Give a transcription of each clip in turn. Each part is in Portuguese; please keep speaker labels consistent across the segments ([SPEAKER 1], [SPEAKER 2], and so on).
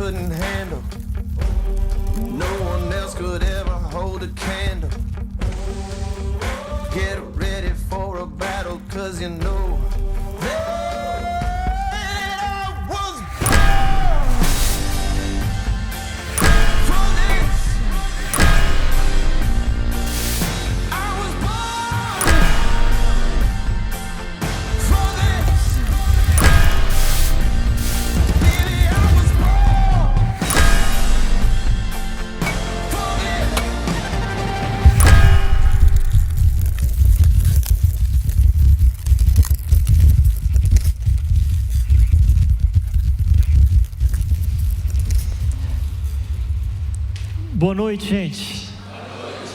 [SPEAKER 1] couldn't handle. No one else could ever hold a candle. Get ready for a battle, 'cause you know
[SPEAKER 2] Boa noite, gente. Boa noite.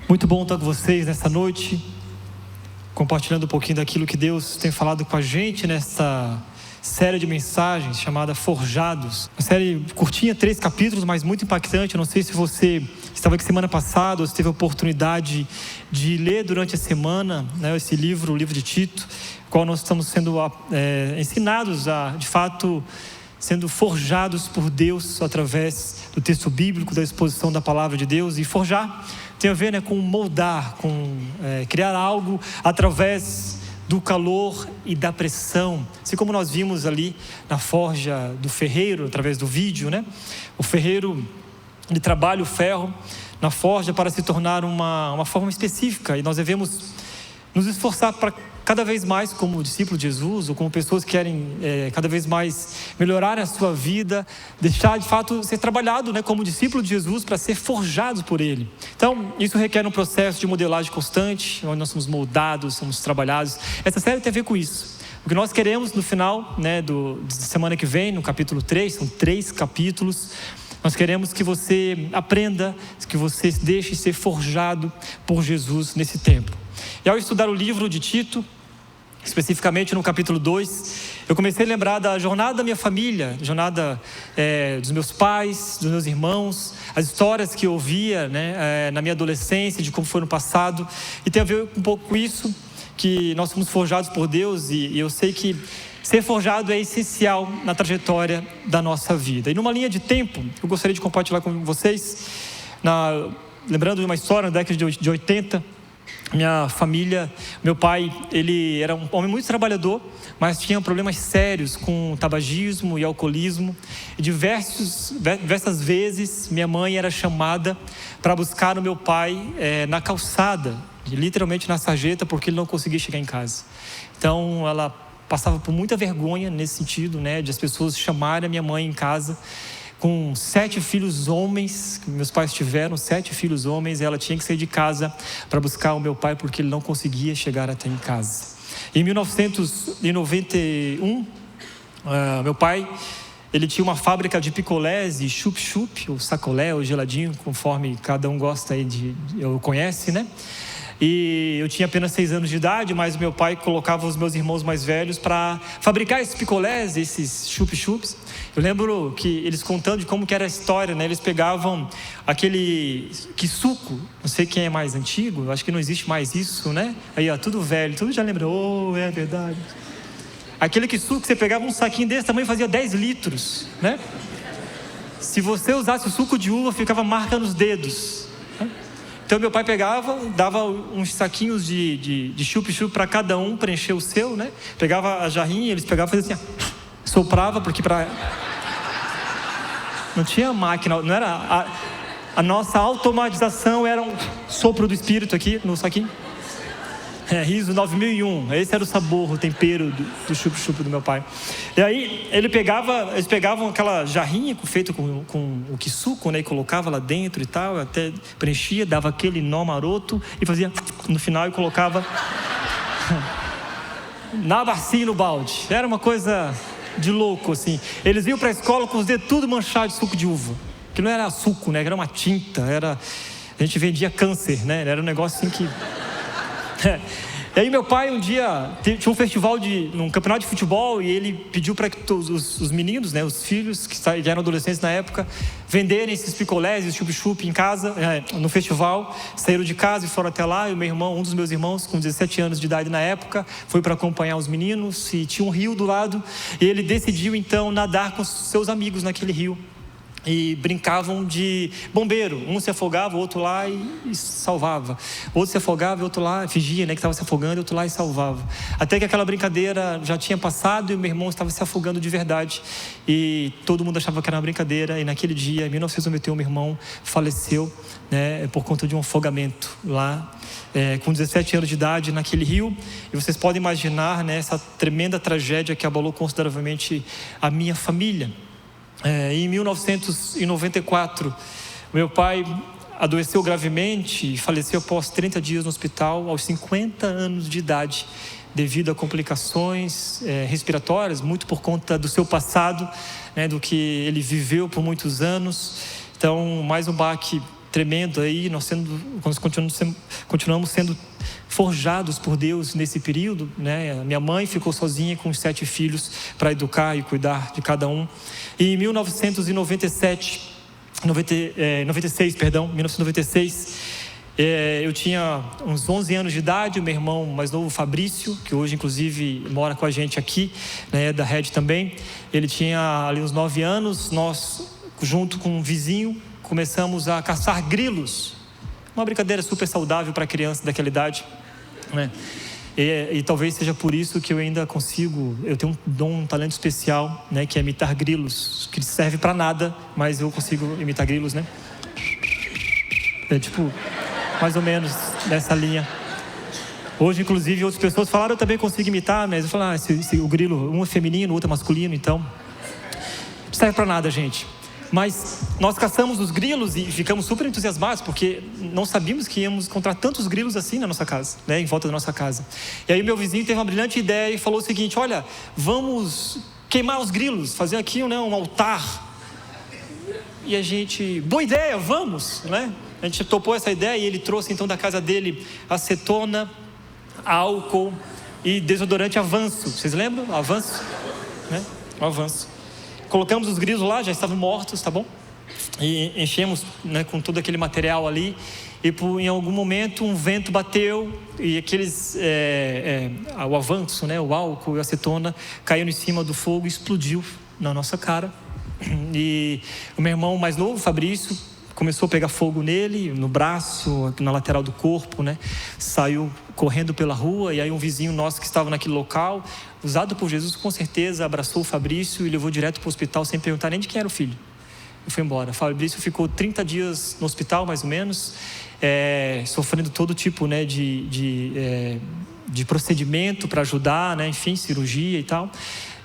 [SPEAKER 2] Muito bom estar com vocês nessa noite, compartilhando um pouquinho daquilo que Deus tem falado com a gente nessa série de mensagens chamada Forjados. Uma série curtinha, 3 capítulos, mas muito impactante. Eu não sei se você estava aqui semana passada ou se teve a oportunidade de ler durante a semana, né, esse livro, o livro de Tito, qual nós estamos sendo ensinados a, de fato, sendo forjados por Deus através do texto bíblico, da exposição da palavra de Deus. E forjar tem a ver, né, com moldar, com criar algo através do calor e da pressão. Assim como nós vimos ali na forja do ferreiro, através do vídeo, né? O ferreiro, ele trabalha o ferro na forja para se tornar uma forma específica. E nós devemos nos esforçar para cada vez mais, como discípulos de Jesus, ou como pessoas que querem cada vez mais melhorar a sua vida, deixar de fato ser trabalhado, né, como discípulo de Jesus, para ser forjados por Ele. Então, isso requer um processo de modelagem constante, onde nós somos moldados, somos trabalhados. Essa série tem a ver com isso. O que nós queremos no final, né, da semana que vem, no capítulo 3, são 3 capítulos, nós queremos que você aprenda, que você deixe ser forjado por Jesus nesse tempo. E ao estudar o livro de Tito, especificamente no capítulo 2, eu comecei a lembrar da jornada da minha família, jornada dos meus pais, dos meus irmãos, as histórias que eu ouvia, né, na minha adolescência, de como foi no passado. E tem a ver um pouco com isso, que nós fomos forjados por Deus, e eu sei que ser forjado é essencial na trajetória da nossa vida. E numa linha de tempo, eu gostaria de compartilhar com vocês, lembrando de uma história na década de 80, minha família, meu pai, ele era um homem muito trabalhador, mas tinha problemas sérios com tabagismo e alcoolismo. E diversas vezes minha mãe era chamada para buscar o meu pai na calçada, literalmente na sarjeta, porque ele não conseguia chegar em casa. Então ela passava por muita vergonha nesse sentido, né, de as pessoas chamarem a minha mãe em casa. Com 7 filhos homens, que meus pais tiveram 7 filhos homens, ela tinha que sair de casa para buscar o meu pai, porque ele não conseguia chegar até em casa. Em 1991, meu pai, ele tinha uma fábrica de picolés e chup-chup, ou sacolé, ou geladinho, conforme cada um gosta aí ou conhece, né? E eu tinha apenas 6 anos de idade, mas meu pai colocava os meus irmãos mais velhos para fabricar esses picolés, esses chup-chups. Eu lembro que eles contando de como que era a história, né? Eles pegavam aquele suco, não sei quem é mais antigo, eu acho que não existe mais isso, né? Aí, ó, tudo velho, tudo já lembra, é verdade. Aquele suco, você pegava um saquinho desse tamanho e fazia 10 litros, né? Se você usasse o suco de uva, ficava marca nos dedos. Então meu pai pegava, dava uns saquinhos de chup-chup para cada um, para encher o seu, né? Pegava a jarrinha, eles pegavam e faziam assim, soprava, porque não tinha máquina, não era a nossa automatização, era um sopro do espírito aqui no saquinho. Riso 9001, esse era o sabor, o tempero do chup-chup do meu pai. E aí eles pegavam aquela jarrinha feita com o suco, né, e colocava lá dentro e tal, até preenchia, dava aquele nó maroto e fazia no final e colocava na bacia e no balde. Era uma coisa de louco, assim. Eles iam para a escola com os dedos tudo manchados de suco de uva, que não era suco, né, era uma tinta, a gente vendia câncer, né, era um negócio assim que... E aí meu pai um dia tinha um festival um campeonato de futebol, e ele pediu para que todos os meninos, né, os filhos que eram adolescentes na época, venderem esses picolés e chup-chup em casa, no festival. Saíram de casa e foram até lá, e o meu irmão, um dos meus irmãos com 17 anos de idade na época, foi para acompanhar os meninos, e tinha um rio do lado, e ele decidiu então nadar com seus amigos naquele rio. E brincavam de bombeiro, um se afogava, o outro lá e salvava, outro se afogava e o outro lá fingia, né, que estava se afogando, e outro lá e salvava, até que aquela brincadeira já tinha passado e o meu irmão estava se afogando de verdade, e todo mundo achava que era uma brincadeira. E naquele dia, em 1991, meu irmão faleceu, né, por conta de um afogamento lá, com 17 anos de idade, naquele rio. E vocês podem imaginar, né, essa tremenda tragédia que abalou consideravelmente a minha família. Em 1994, meu pai adoeceu gravemente e faleceu após 30 dias no hospital, aos 50 anos de idade, devido a complicações respiratórias, muito por conta do seu passado, né, do que ele viveu por muitos anos. Então, mais um baque tremendo aí. Nós continuamos sendo forjados por Deus nesse período, né? Minha mãe ficou sozinha com os 7 filhos para educar e cuidar de cada um. E em 1996, eu tinha uns 11 anos de idade. O meu irmão mais novo, Fabrício, que hoje inclusive mora com a gente aqui, né, da Red também, ele tinha ali uns 9 anos. Nós, junto com um vizinho, começamos a caçar grilos, uma brincadeira super saudável para criança daquela idade, né? E talvez seja por isso que eu ainda consigo, eu tenho um talento especial, né, que é imitar grilos, que serve para nada, mas eu consigo imitar grilos, né? Tipo, mais ou menos nessa linha. Hoje, inclusive, outras pessoas falaram, eu também consigo imitar, mas eu falo, o grilo, um é feminino, o outro é masculino, então não serve para nada, gente. Mas nós caçamos os grilos e ficamos super entusiasmados, porque não sabíamos que íamos encontrar tantos grilos assim na nossa casa, né, em volta da nossa casa. E aí meu vizinho teve uma brilhante ideia e falou o seguinte: olha, vamos queimar os grilos, fazer aqui, né, um altar. E a gente, boa ideia, vamos, né? A gente topou essa ideia, e ele trouxe então da casa dele acetona, álcool e desodorante Avanço. Vocês lembram? Avanço, né? O Avanço. Colocamos os grilos lá, já estavam mortos, tá bom? E enchemos, né, com todo aquele material ali. E em algum momento um vento bateu, e aqueles, o Avanço, né, o álcool e a acetona caíram em cima do fogo e explodiu na nossa cara. E o meu irmão mais novo, Fabrício, começou a pegar fogo nele, no braço, na lateral do corpo, né? Saiu correndo pela rua, e aí um vizinho nosso que estava naquele local, usado por Jesus com certeza, abraçou o Fabrício e levou direto para o hospital sem perguntar nem de quem era o filho. E foi embora. Fabrício ficou 30 dias no hospital, mais ou menos, sofrendo todo tipo, né, de procedimento para ajudar, né, enfim, cirurgia e tal.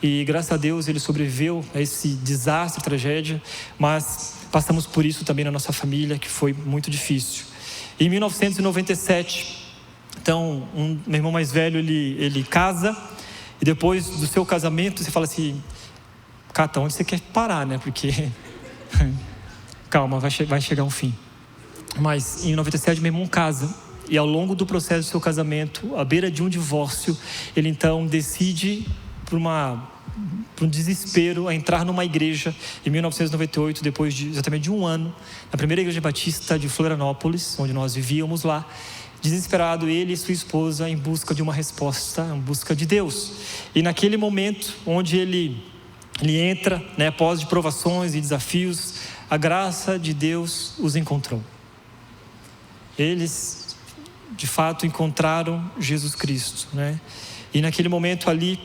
[SPEAKER 2] E graças a Deus ele sobreviveu a esse desastre, tragédia, mas passamos por isso também na nossa família, que foi muito difícil. Em 1997, então, meu irmão mais velho, ele casa, e depois do seu casamento, você fala assim, Cata, onde você quer parar, né? Porque, calma, vai chegar um fim. Mas em 97, meu irmão casa, e ao longo do processo do seu casamento, à beira de um divórcio, ele então decide, por um desespero, a entrar numa igreja em 1998, depois exatamente de um ano, na primeira igreja batista de Florianópolis, onde nós vivíamos lá. Desesperado, ele e sua esposa em busca de uma resposta, em busca de Deus. E naquele momento onde ele entra, né, após de provações e desafios, a graça de Deus os encontrou. Eles de fato encontraram Jesus Cristo, né? E naquele momento ali,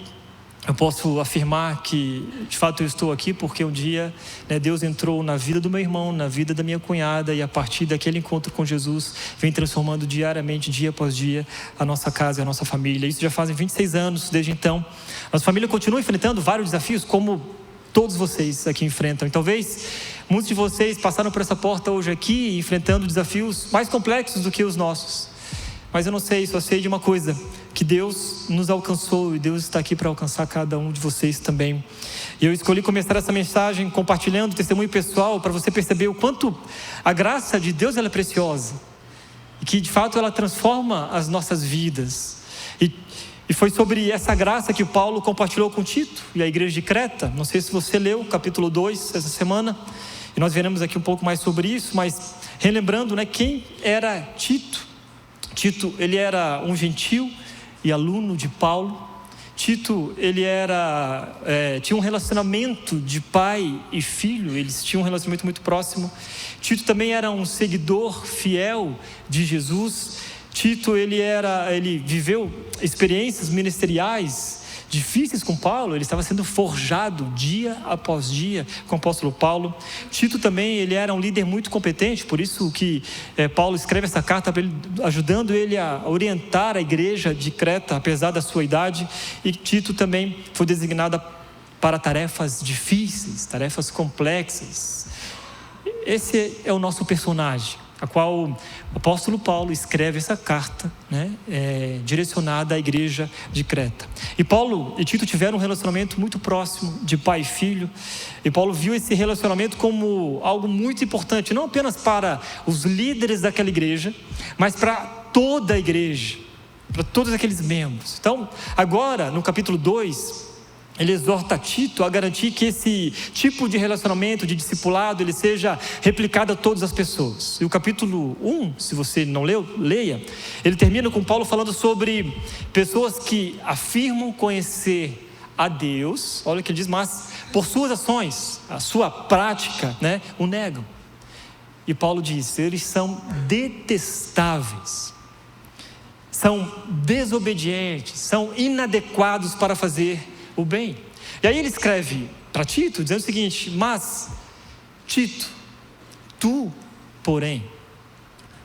[SPEAKER 2] eu posso afirmar que de fato eu estou aqui porque um dia, né, Deus entrou na vida do meu irmão, na vida da minha cunhada, e a partir daquele encontro com Jesus vem transformando diariamente, dia após dia, a nossa casa e a nossa família. Isso já fazem 26 anos desde então. Nossa família continua enfrentando vários desafios, como todos vocês aqui enfrentam. E talvez muitos de vocês passaram por essa porta hoje aqui enfrentando desafios mais complexos do que os nossos. Mas eu não sei, só sei de uma coisa: que Deus nos alcançou, e Deus está aqui para alcançar cada um de vocês também. E eu escolhi começar essa mensagem compartilhando testemunho pessoal, para você perceber o quanto a graça de Deus ela é preciosa, e que de fato ela transforma as nossas vidas. E foi sobre essa graça que Paulo compartilhou com Tito e a igreja de Creta. Não sei se você leu o capítulo 2 essa semana, e nós veremos aqui um pouco mais sobre isso, mas relembrando, quem era Tito. Tito, ele era um gentil e aluno de Paulo. Tito, ele tinha um relacionamento de pai e filho, eles tinham um relacionamento muito próximo. Tito também era um seguidor fiel de Jesus. Tito, ele viveu experiências ministeriais difíceis com Paulo, ele estava sendo forjado dia após dia com o apóstolo Paulo. Tito também, ele era um líder muito competente, por isso que Paulo escreve essa carta para ele, ajudando ele a orientar a igreja de Creta, apesar da sua idade. E Tito também foi designado para tarefas difíceis, tarefas complexas. Esse é o nosso personagem, a qual o apóstolo Paulo escreve essa carta, direcionada à igreja de Creta. E Paulo e Tito tiveram um relacionamento muito próximo de pai e filho, e Paulo viu esse relacionamento como algo muito importante, não apenas para os líderes daquela igreja, mas para toda a igreja, para todos aqueles membros. Então, agora, no capítulo 2, ele exorta Tito a garantir que esse tipo de relacionamento, de discipulado, ele seja replicado a todas as pessoas. E o capítulo 1, se você não leu, leia. Ele termina com Paulo falando sobre pessoas que afirmam conhecer a Deus. Olha o que ele diz, mas por suas ações, a sua prática, o negam. E Paulo diz, eles são detestáveis, são desobedientes, são inadequados para fazer o bem. E aí ele escreve para Tito, dizendo o seguinte: mas Tito, tu, porém,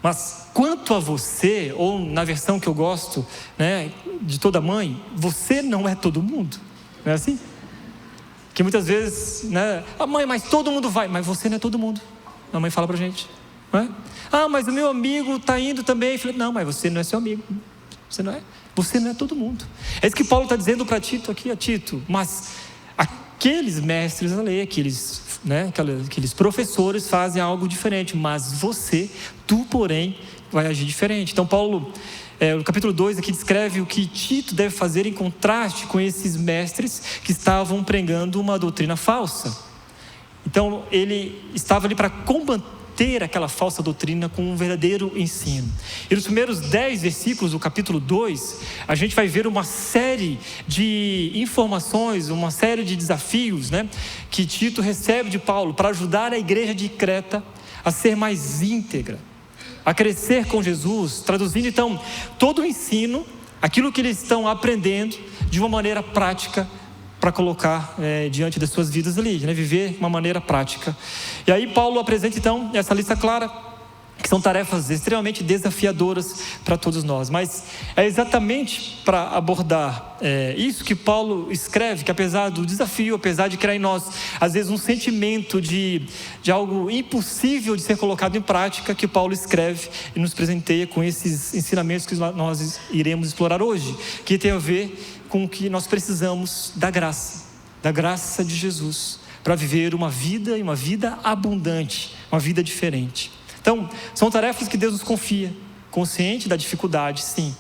[SPEAKER 2] mas quanto a você, ou na versão que eu gosto, de toda mãe, você não é todo mundo. Não é assim? Que muitas vezes, a mãe, mas todo mundo vai, mas você não é todo mundo. A mãe fala pra gente, não é? Ah, mas o meu amigo está indo também. Eu falei, não, mas você não é seu amigo. Você não é todo mundo. É isso que Paulo está dizendo para Tito aqui, a Tito. Mas aqueles mestres da lei, aqueles professores fazem algo diferente. Mas tu, porém, vai agir diferente. Então Paulo, no capítulo 2 aqui descreve o que Tito deve fazer em contraste com esses mestres que estavam pregando uma doutrina falsa. Então ele estava ali para combater aquela falsa doutrina com um verdadeiro ensino. E nos primeiros 10 versículos do capítulo 2, a gente vai ver uma série de informações, uma série de desafios, que Tito recebe de Paulo para ajudar a igreja de Creta a ser mais íntegra, a crescer com Jesus, traduzindo então todo o ensino, aquilo que eles estão aprendendo de uma maneira prática, para colocar diante das suas vidas ali, viver de uma maneira prática. E aí Paulo apresenta então essa lista clara, que são tarefas extremamente desafiadoras para todos nós, mas é exatamente para abordar isso que Paulo escreve, que apesar do desafio, apesar de criar em nós às vezes um sentimento de algo impossível de ser colocado em prática, que Paulo escreve e nos presenteia com esses ensinamentos que nós iremos explorar hoje, que tem a ver com o que nós precisamos da graça de Jesus, para viver uma vida abundante, uma vida diferente. Então, são tarefas que Deus nos confia, consciente da dificuldade, sim,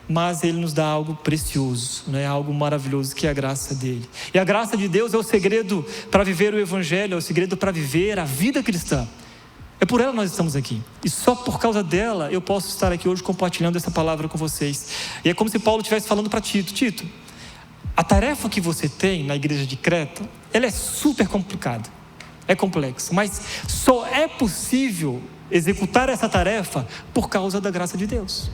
[SPEAKER 2] mas Ele nos dá algo precioso, algo maravilhoso, que é a graça dEle. E a graça de Deus é o segredo para viver o Evangelho, é o segredo para viver a vida cristã. É por ela que nós estamos aqui, e só por causa dela eu posso estar aqui hoje compartilhando essa palavra com vocês. E é como se Paulo estivesse falando para Tito, a tarefa que você tem na igreja de Creta, ela é super complicada, é complexa, mas só é possível executar essa tarefa por causa da graça de Deus.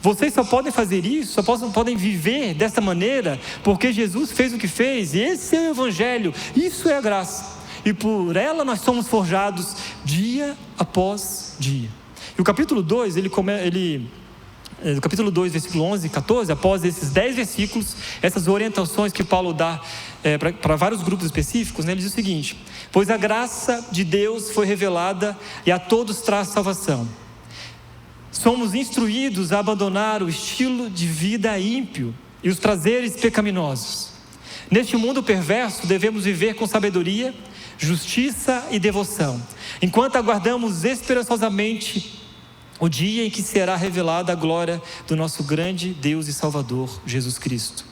[SPEAKER 2] Vocês só podem fazer isso, podem viver dessa maneira, porque Jesus fez o que fez, e esse é o Evangelho, isso é a graça, e por ela nós somos forjados dia após dia. E o capítulo 2, no capítulo 2, versículo 11 e 14, após esses 10 versículos, essas orientações que Paulo dá para vários grupos específicos, ele diz o seguinte: pois a graça de Deus foi revelada e a todos traz salvação. Somos instruídos a abandonar o estilo de vida ímpio e os prazeres pecaminosos. Neste mundo perverso devemos viver com sabedoria, justiça e devoção, enquanto aguardamos esperançosamente o dia em que será revelada a glória do nosso grande Deus e Salvador, Jesus Cristo.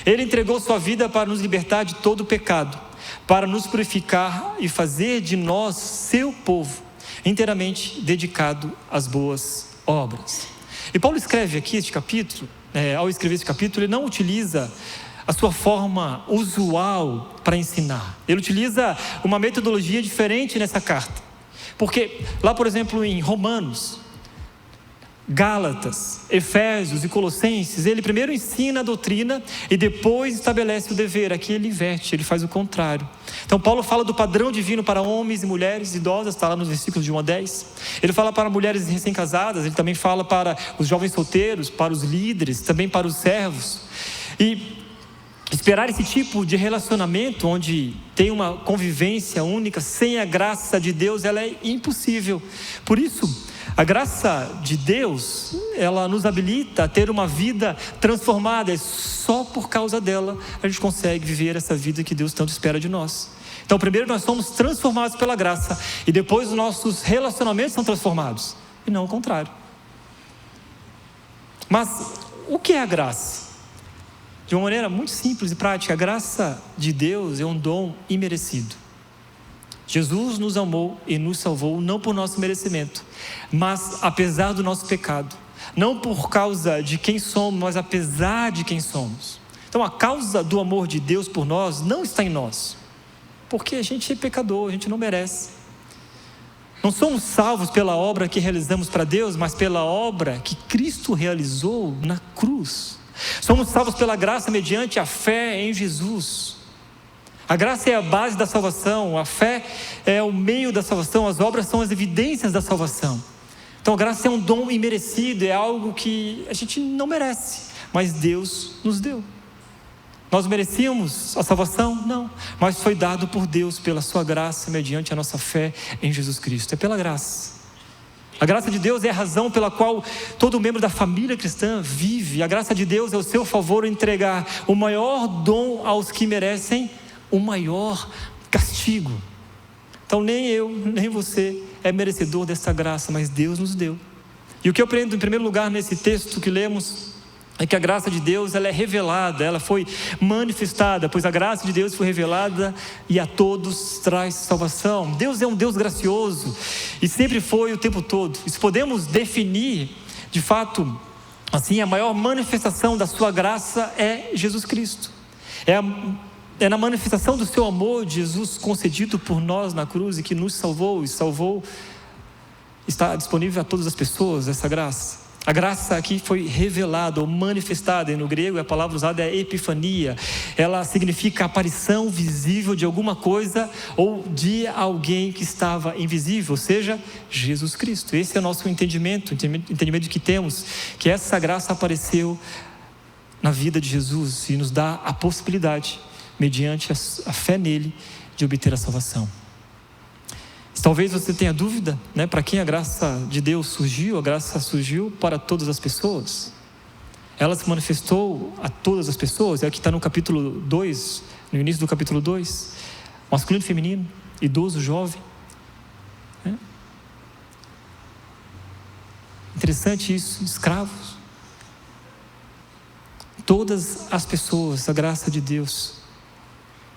[SPEAKER 2] Ele entregou sua vida para nos libertar de todo o pecado, para nos purificar e fazer de nós seu povo, inteiramente dedicado às boas obras. E Paulo escreve aqui este capítulo, ao escrever este capítulo, ele não utiliza a sua forma usual para ensinar. Ele utiliza uma metodologia diferente nessa carta. Porque lá, por exemplo, em Romanos, Gálatas, Efésios e Colossenses, ele primeiro ensina a doutrina e depois estabelece o dever. Aqui ele inverte, ele faz o contrário. Então Paulo fala do padrão divino para homens e mulheres idosas, está lá nos versículos de 1 a 10. Ele fala para mulheres recém-casadas, ele também fala para os jovens solteiros, para os líderes, também para os servos. E esperar esse tipo de relacionamento, onde tem uma convivência única, sem a graça de Deus, ela é impossível. Por isso, a graça de Deus, ela nos habilita a ter uma vida transformada. É só por causa dela a gente consegue viver essa vida que Deus tanto espera de nós. Então, primeiro nós somos transformados pela graça, e depois os nossos relacionamentos são transformados, e não o contrário. Mas o que é a graça? De uma maneira muito simples e prática, a graça de Deus é um dom imerecido. Jesus nos amou e nos salvou não por nosso merecimento, mas apesar do nosso pecado. Não por causa de quem somos, mas apesar de quem somos. Então a causa do amor de Deus por nós não está em nós, porque a gente é pecador, a gente não merece. Não somos salvos pela obra que realizamos para Deus, mas pela obra que Cristo realizou na cruz. Somos salvos pela graça mediante a fé em Jesus. A graça é a base da salvação, a fé é o meio da salvação, as obras são as evidências da salvação. Então a graça é um dom imerecido, é algo que a gente não merece, mas Deus nos deu. Nós merecíamos a salvação? Não, mas foi dado por Deus pela sua graça, mediante a nossa fé em Jesus Cristo. É pela graça. A graça de Deus é a razão pela qual todo membro da família cristã vive. A graça de Deus é o seu favor em entregar o maior dom aos que merecem o maior castigo. Então nem eu, nem você é merecedor dessa graça, mas Deus nos deu. E o que eu aprendo em primeiro lugar nesse texto que lemos é que a graça de Deus, ela é revelada, ela foi manifestada, pois a graça de Deus foi revelada e a todos traz salvação. Deus é um Deus gracioso e sempre foi o tempo todo. E se podemos definir, de fato, assim, a maior manifestação da sua graça é Jesus Cristo. É na manifestação do seu amor de Jesus concedido por nós na cruz e que nos salvou e salvou. Está disponível a todas as pessoas essa graça. A graça aqui foi revelada ou manifestada, e no grego a palavra usada é epifania. Ela significa aparição visível de alguma coisa ou de alguém que estava invisível, ou seja, Jesus Cristo. Esse é o nosso entendimento que temos, que essa graça apareceu na vida de Jesus e nos dá a possibilidade, mediante a fé nele, de obter a salvação. Talvez você tenha dúvida, para quem a graça de Deus surgiu. A graça surgiu para todas as pessoas. Ela se manifestou a todas as pessoas. É o que está no capítulo 2, no início do capítulo 2. Masculino e feminino, idoso, jovem. Interessante isso, escravos. Todas as pessoas, a graça de Deus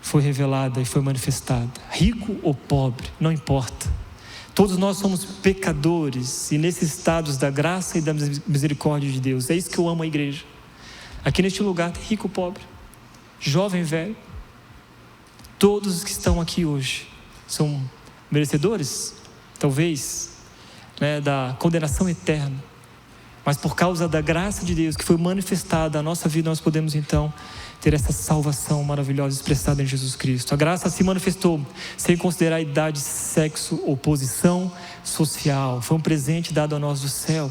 [SPEAKER 2] foi revelada e foi manifestada. Rico ou pobre, não importa. Todos nós somos pecadores e necessitados da graça e da misericórdia de Deus. É isso que eu amo a igreja. Aqui neste lugar tem rico ou pobre, jovem, velho. Todos os que estão aqui hoje são merecedores, talvez, da condenação eterna. Mas por causa da graça de Deus que foi manifestada na nossa vida, nós podemos então ter essa salvação maravilhosa expressada em Jesus Cristo. A graça se manifestou sem considerar idade, sexo ou posição social. Foi um presente dado a nós do céu.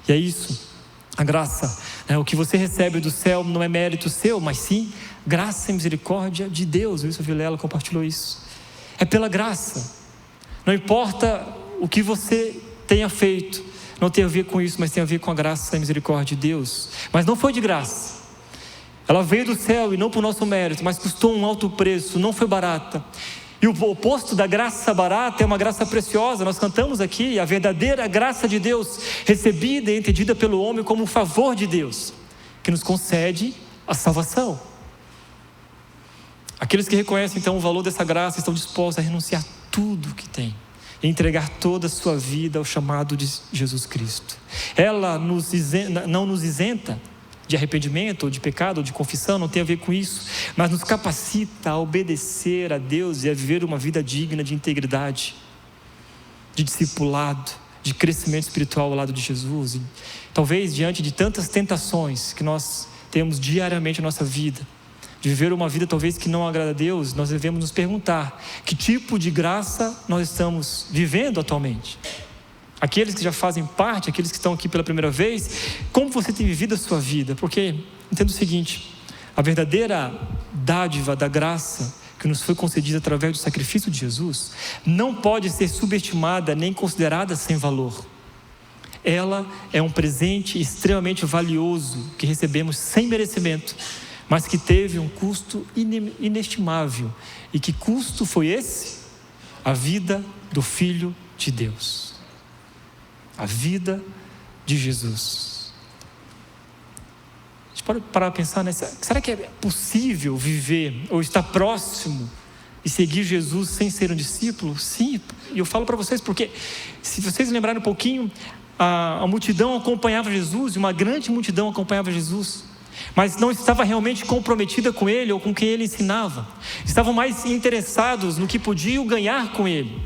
[SPEAKER 2] E é isso, a graça, o que você recebe do céu não é mérito seu, mas sim graça e misericórdia de Deus. O Wilson Vilela compartilhou isso. É pela graça. Não importa o que você tenha feito, não tem a ver com isso, mas tem a ver com a graça e a misericórdia de Deus. Mas não foi de graça. Ela veio do céu e não por nosso mérito, mas custou um alto preço, não foi barata. E o oposto da graça barata é uma graça preciosa. Nós cantamos aqui a verdadeira graça de Deus, recebida e entendida pelo homem como um favor de Deus, que nos concede a salvação. Aqueles que reconhecem então o valor dessa graça estão dispostos a renunciar tudo o que têm e entregar toda a sua vida ao chamado de Jesus Cristo. Ela não nos isenta de arrependimento, ou de pecado, ou de confissão, não tem a ver com isso, mas nos capacita a obedecer a Deus e a viver uma vida digna de integridade, de discipulado, de crescimento espiritual ao lado de Jesus. E talvez diante de tantas tentações que nós temos diariamente na nossa vida, de viver uma vida talvez que não agrada a Deus, nós devemos nos perguntar: que tipo de graça nós estamos vivendo atualmente? Aqueles que já fazem parte, aqueles que estão aqui pela primeira vez, como você tem vivido a sua vida? Porque entenda o seguinte: a verdadeira dádiva da graça que nos foi concedida através do sacrifício de Jesus não pode ser subestimada nem considerada sem valor. Ela é um presente extremamente valioso que recebemos sem merecimento, mas que teve um custo inestimável. E que custo foi esse? A vida do Filho de Deus, a vida de Jesus. A gente pode parar para pensar nessa: será que é possível viver ou estar próximo e seguir Jesus sem ser um discípulo? Sim, e eu falo para vocês porque, se vocês lembrarem um pouquinho, a multidão acompanhava Jesus, e uma grande multidão acompanhava Jesus, mas não estava realmente comprometida com Ele ou com o que Ele ensinava. Estavam mais interessados no que podiam ganhar com Ele,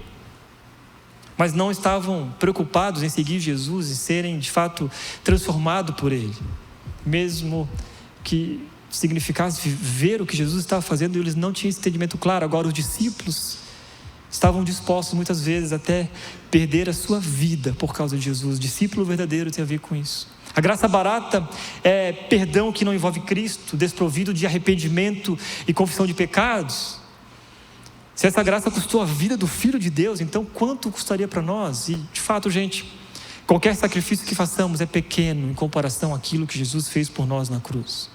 [SPEAKER 2] mas não estavam preocupados em seguir Jesus e serem de fato transformados por Ele, mesmo que significasse ver o que Jesus estava fazendo. Eles não tinham esse entendimento claro. Agora os discípulos estavam dispostos muitas vezes até perder a sua vida por causa de Jesus. Discípulo verdadeiro tem a ver com isso. A graça barata é perdão que não envolve Cristo, desprovido de arrependimento e confissão de pecados. Se essa graça custou a vida do Filho de Deus, então quanto custaria para nós? E de fato, gente, qualquer sacrifício que façamos é pequeno em comparação àquilo que Jesus fez por nós na cruz.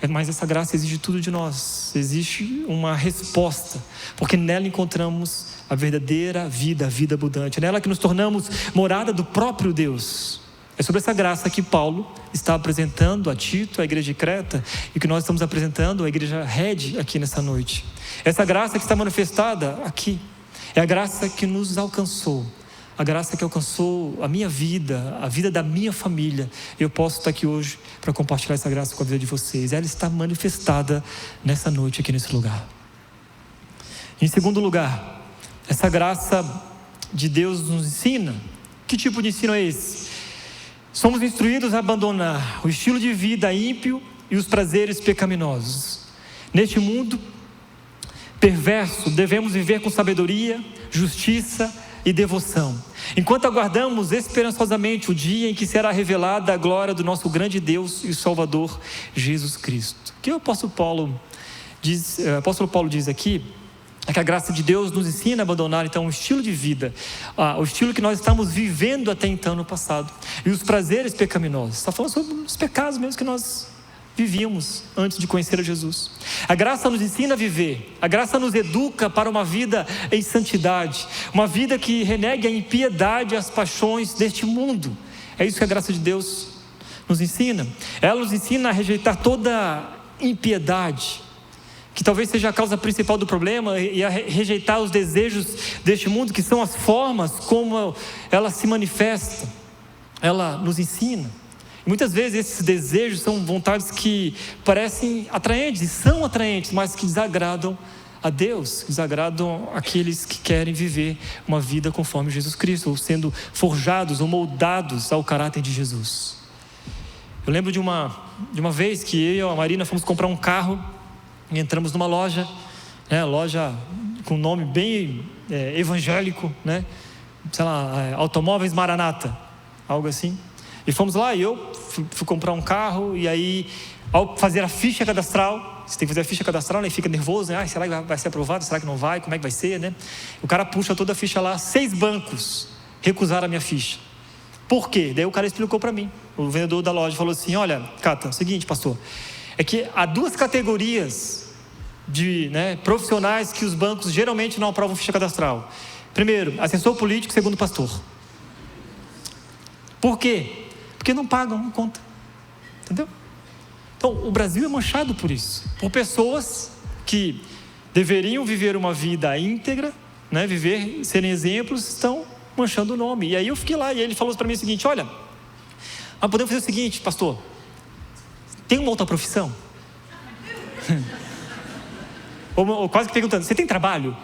[SPEAKER 2] Mas essa graça exige tudo de nós, existe uma resposta, porque nela encontramos a verdadeira vida, a vida abundante. É nela que nos tornamos morada do próprio Deus. É sobre essa graça que Paulo está apresentando a Tito, a igreja de Creta, e que nós estamos apresentando à igreja Red aqui nessa noite. Essa graça que está manifestada aqui é a graça que nos alcançou, a graça que alcançou a minha vida, a vida da minha família. Eu posso estar aqui hoje para compartilhar essa graça com a vida de vocês. Ela está manifestada nessa noite aqui nesse lugar. Em segundo lugar, essa graça de Deus nos ensina. Que tipo de ensino é esse? Somos instruídos a abandonar o estilo de vida ímpio e os prazeres pecaminosos. Neste mundo perverso, devemos viver com sabedoria, justiça e devoção, enquanto aguardamos esperançosamente o dia em que será revelada a glória do nosso grande Deus e Salvador, Jesus Cristo. O que o apóstolo Paulo diz aqui é que a graça de Deus nos ensina a abandonar então um estilo de vida, o estilo que nós estamos vivendo até então no passado, e os prazeres pecaminosos. Está falando sobre os pecados mesmo que nós vivíamos antes de conhecer a Jesus. A graça nos ensina a viver, a graça nos educa para uma vida em santidade, uma vida que renegue a impiedade e as paixões deste mundo. É isso que a graça de Deus nos ensina. Ela nos ensina a rejeitar toda impiedade, que talvez seja a causa principal do problema, e a rejeitar os desejos deste mundo, que são as formas como ela se manifesta. Ela nos ensina. Muitas vezes esses desejos são vontades que parecem atraentes, e são atraentes, mas que desagradam a Deus, desagradam aqueles que querem viver uma vida conforme Jesus Cristo, ou sendo forjados ou moldados ao caráter de Jesus. Eu lembro de uma vez que eu e a Marina fomos comprar um carro, e entramos numa loja, loja com nome bem evangélico, sei lá, Automóveis Maranata, algo assim. E fomos lá, e eu fui comprar um carro, e aí, ao fazer a ficha cadastral, você tem que fazer a ficha cadastral, e fica nervoso, será que vai ser aprovado, será que não vai, como é que vai ser, O cara puxa toda a ficha lá, 6 bancos recusaram a minha ficha. Por quê? Daí o cara explicou para mim, o vendedor da loja falou assim: olha, Cata, é o seguinte, pastor, é que há 2 categorias de profissionais que os bancos geralmente não aprovam ficha cadastral. Primeiro, assessor político, segundo, pastor. Por quê? Porque não pagam a conta. Entendeu? Então, o Brasil é manchado por isso. Por pessoas que deveriam viver uma vida íntegra, serem exemplos, estão manchando o nome. E aí eu fiquei lá, e ele falou para mim o seguinte: olha, nós podemos fazer o seguinte, pastor, tem uma outra profissão? ou quase que perguntando, você tem trabalho?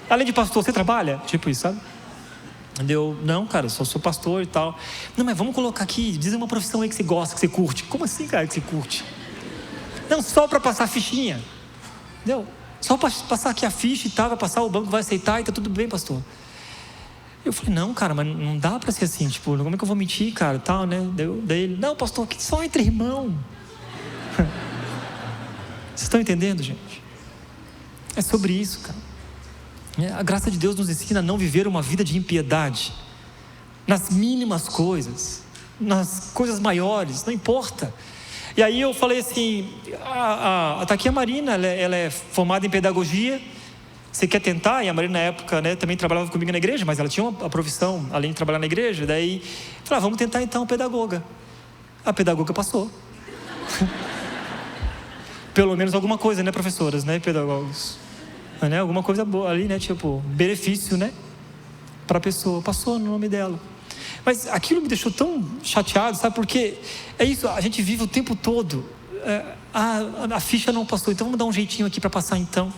[SPEAKER 2] Além de pastor, você trabalha? Tipo isso, sabe? Eu, não, cara, só sou pastor e tal. Não, mas vamos colocar aqui, diz uma profissão aí que você gosta, que você curte. Como assim, cara, que você curte? Não, só para passar a fichinha. Entendeu? Só para passar aqui a ficha e tal, vai passar, o banco vai aceitar e tá tudo bem, pastor. Eu falei, não, cara, mas não dá para ser assim, tipo, como é que eu vou mentir, cara, tal, né? Daí ele, não, pastor, aqui só entre irmão. Vocês estão entendendo, gente? É sobre isso, cara. A graça de Deus nos ensina a não viver uma vida de impiedade nas mínimas coisas, nas coisas maiores, não importa. E aí eu falei assim, tá aqui a Marina, ela é formada em pedagogia, você quer tentar? E a Marina na época também trabalhava comigo na igreja, mas ela tinha uma profissão além de trabalhar na igreja. Daí eu falei, vamos tentar então pedagoga. A pedagoga passou. Pelo menos alguma coisa, professoras, pedagogos, alguma coisa boa ali, tipo, benefício, para a pessoa, passou no nome dela. Mas aquilo me deixou tão chateado, sabe, porque é isso, a gente vive o tempo todo, a ficha não passou, então vamos dar um jeitinho aqui para passar então.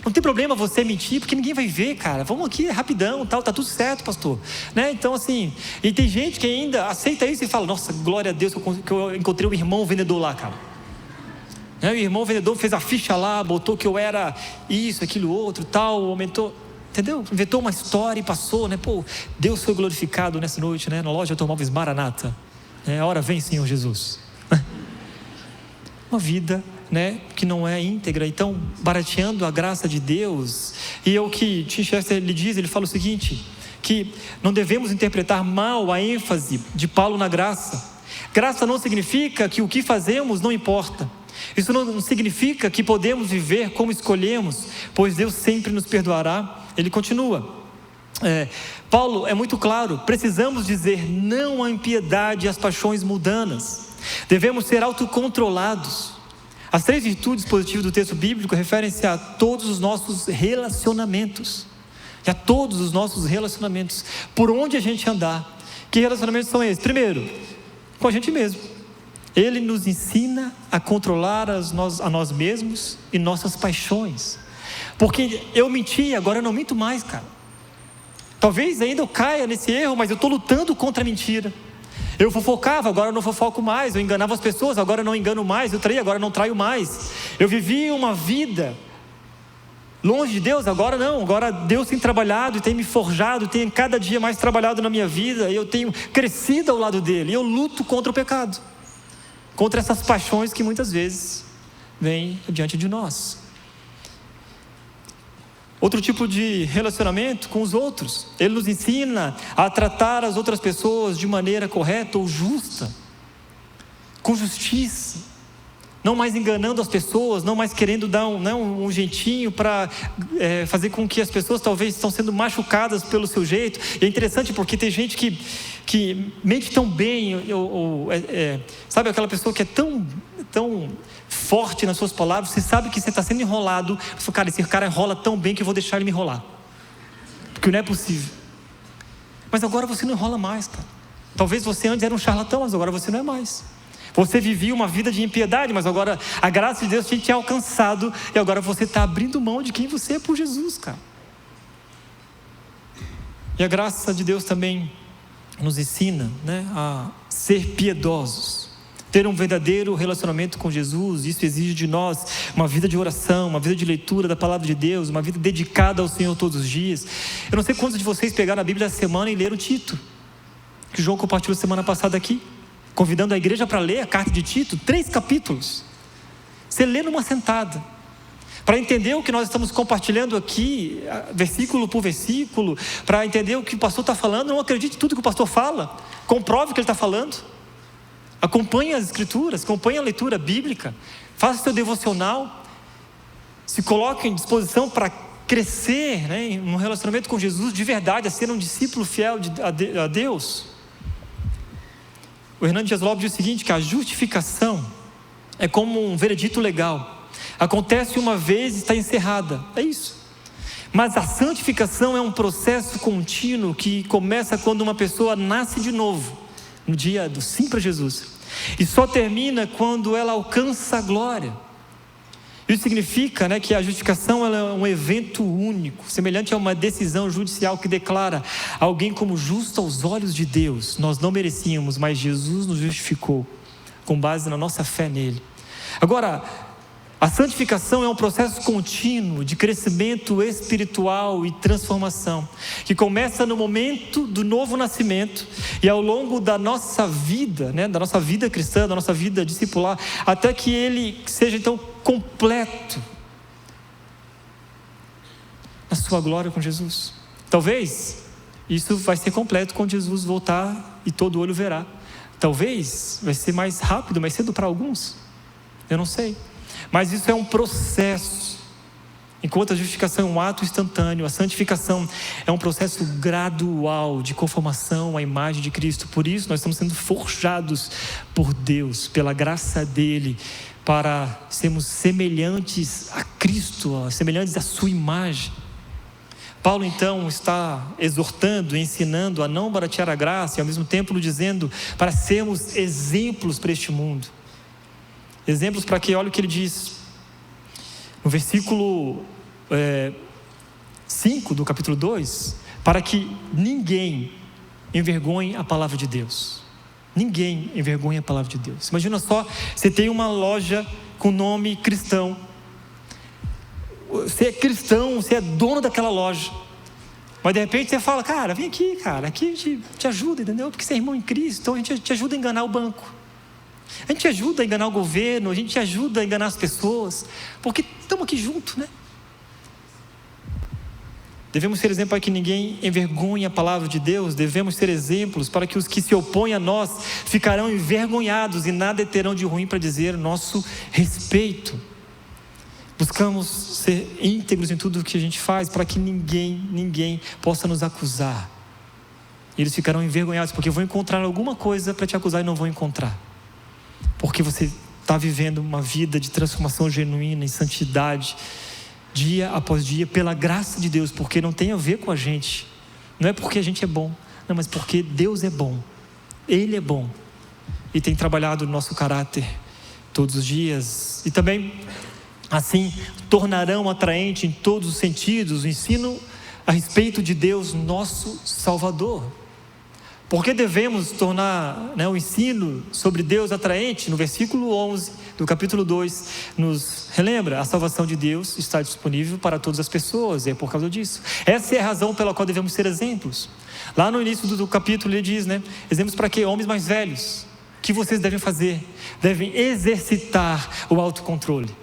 [SPEAKER 2] Não tem problema você mentir, porque ninguém vai ver, cara, vamos aqui, é rapidão, tal, tá tudo certo, pastor, então assim, e tem gente que ainda aceita isso e fala, nossa, glória a Deus que eu encontrei um irmão vendedor lá, cara. O irmão vendedor fez a ficha lá, botou que eu era isso, aquilo, outro, tal, aumentou, entendeu? Inventou uma história e passou, Pô, Deus foi glorificado nessa noite, na loja de automóveis Maranata. A hora vem, Senhor Jesus. Uma vida, que não é íntegra, então, barateando a graça de Deus. E é o que Tim Chester lhe diz, ele fala o seguinte, que não devemos interpretar mal a ênfase de Paulo na graça. Graça não significa que o que fazemos não importa. Isso não significa que podemos viver como escolhemos, pois Deus sempre nos perdoará. Ele continua, Paulo é muito claro, precisamos dizer não à impiedade e às paixões mundanas, devemos ser autocontrolados. As 3 virtudes positivas do texto bíblico referem-se a todos os nossos relacionamentos, por onde a gente andar. Que relacionamentos são esses? Primeiro, com a gente mesmo. Ele nos ensina a controlar a nós mesmos e nossas paixões. Porque eu menti, agora eu não minto mais, cara. Talvez ainda eu caia nesse erro, mas eu estou lutando contra a mentira. Eu fofocava, agora eu não fofoco mais. Eu enganava as pessoas, agora eu não engano mais. Eu traía, agora eu não traio mais. Eu vivi uma vida longe de Deus, agora não. Agora Deus tem trabalhado e tem me forjado, tem cada dia mais trabalhado na minha vida. E eu tenho crescido ao lado dele. E eu luto contra o pecado, contra essas paixões que muitas vezes vêm diante de nós. Outro tipo de relacionamento com os outros, ele nos ensina a tratar as outras pessoas de maneira correta ou justa, com justiça, não mais enganando as pessoas, não mais querendo dar um jeitinho para fazer com que as pessoas talvez estão sendo machucadas pelo seu jeito. E é interessante porque tem gente que mente tão bem, sabe aquela pessoa que é tão forte nas suas palavras, você sabe que você está sendo enrolado, você fala, cara, esse cara enrola tão bem que eu vou deixar ele me enrolar, porque não é possível. Mas agora você não enrola mais, cara. Talvez você antes era um charlatão, mas agora você não é mais. Você vivia uma vida de impiedade, mas agora a graça de Deus tinha te alcançado, e agora você está abrindo mão de quem você é por Jesus, cara. E a graça de Deus também nos ensina, a ser piedosos, ter um verdadeiro relacionamento com Jesus. Isso exige de nós uma vida de oração, uma vida de leitura da palavra de Deus, uma vida dedicada ao Senhor todos os dias. Eu não sei quantos de vocês pegaram a Bíblia essa semana e leram Tito, que João compartilhou semana passada aqui, convidando a igreja para ler a carta de Tito, 3 capítulos. Você lê numa sentada, para entender o que nós estamos compartilhando aqui, versículo por versículo, para entender o que o pastor está falando. Não acredite em tudo que o pastor fala, comprove o que ele está falando. Acompanhe as escrituras, acompanhe a leitura bíblica, faça seu devocional, se coloque em disposição para crescer, né, em um relacionamento com Jesus de verdade, a ser um discípulo fiel a Deus. O Hernando Dias Lopes diz o seguinte, que a justificação é como um veredito legal, acontece uma vez e está encerrada, é isso. Mas a santificação é um processo contínuo que começa quando uma pessoa nasce de novo, no dia do sim para Jesus, e só termina quando ela alcança a glória. Isso significa, né, que a justificação ela é um evento único, semelhante a uma decisão judicial que declara alguém como justo aos olhos de Deus. Nós não merecíamos, mas Jesus nos justificou com base na nossa fé nele. Agora, a santificação é um processo contínuo de crescimento espiritual e transformação, que começa no momento do novo nascimento e ao longo da nossa vida, né, da nossa vida cristã, da nossa vida discipular, até que ele seja então completo na sua glória com Jesus. Talvez isso vai ser completo quando Jesus voltar e todo olho verá. Talvez vai ser mais rápido, mais cedo para alguns, eu não sei. Mas isso é um processo. Enquanto a justificação é um ato instantâneo, a santificação é um processo gradual de conformação à imagem de Cristo. Por isso nós estamos sendo forjados por Deus, pela graça dele, para sermos semelhantes a Cristo, semelhantes à sua imagem. Paulo então está exortando, ensinando a não baratear a graça e ao mesmo tempo dizendo para sermos exemplos para este mundo. Exemplos para quê? Olha o que ele diz no versículo 5 do capítulo 2, para que ninguém envergonhe a palavra de Deus. Ninguém envergonhe a palavra de Deus. Imagina só, você tem uma loja com nome cristão, você é cristão, você é dono daquela loja, mas de repente você fala, cara, vem aqui, cara, aqui a gente te ajuda, entendeu? Porque você é irmão em Cristo, então a gente te ajuda a enganar o banco. A gente ajuda a enganar o governo, a gente ajuda a enganar as pessoas, porque estamos aqui juntos, né? Devemos ser exemplo para que ninguém envergonhe a palavra de Deus, devemos ser exemplos para que os que se opõem a nós ficarão envergonhados e nada terão de ruim para dizer nosso respeito. Buscamos ser íntegros em tudo o que a gente faz para que ninguém possa nos acusar. Eles ficarão envergonhados porque vão encontrar alguma coisa para te acusar e não vão encontrar. Porque você está vivendo uma vida de transformação genuína, em santidade, dia após dia, pela graça de Deus, porque não tem a ver com a gente, não é porque a gente é bom, não, mas porque Deus é bom, Ele é bom, e tem trabalhado no nosso caráter todos os dias, e também, assim, tornarão atraente em todos os sentidos o ensino a respeito de Deus, nosso Salvador. Por que devemos tornar, né, o ensino sobre Deus atraente? No versículo 11 do capítulo 2, nos relembra, a salvação de Deus está disponível para todas as pessoas, e é por causa disso. Essa é a razão pela qual devemos ser exemplos. Lá no início do capítulo ele diz, né, exemplos para quê? Homens mais velhos. O que vocês devem fazer? Devem exercitar o autocontrole.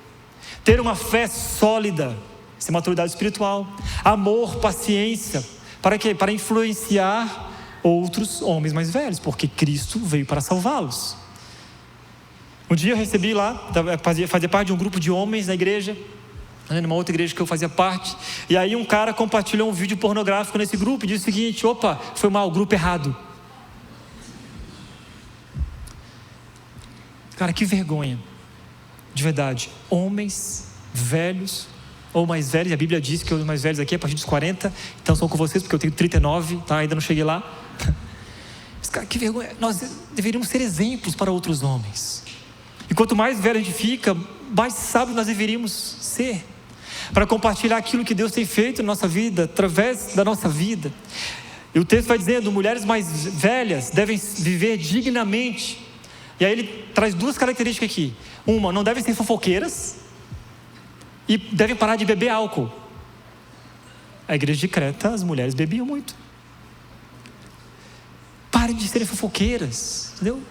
[SPEAKER 2] Ter uma fé sólida, essa é maturidade espiritual. Amor, paciência. Para quê? Para influenciar outros homens mais velhos, porque Cristo veio para salvá-los. Um dia eu recebi lá, fazia parte de um grupo de homens na igreja, numa outra igreja que eu fazia parte, e aí um cara compartilhou um vídeo pornográfico nesse grupo e disse o seguinte: opa, foi mal, grupo errado. Cara, que vergonha, de verdade. Homens velhos ou mais velhos, a Bíblia diz que os mais velhos aqui é a partir dos 40, então são com vocês porque eu tenho 39, tá? Ainda não cheguei lá. Mas, cara, que vergonha. Nós deveríamos ser exemplos para outros homens, e quanto mais velho a gente fica, mais sábio nós deveríamos ser, para compartilhar aquilo que Deus tem feito na nossa vida, através da nossa vida. E o texto vai dizendo, mulheres mais velhas devem viver dignamente, e aí ele traz duas características aqui. Uma, não devem ser fofoqueiras, e devem parar de beber álcool. A igreja de Creta, as mulheres bebiam muito. Parem de serem fofoqueiras, entendeu?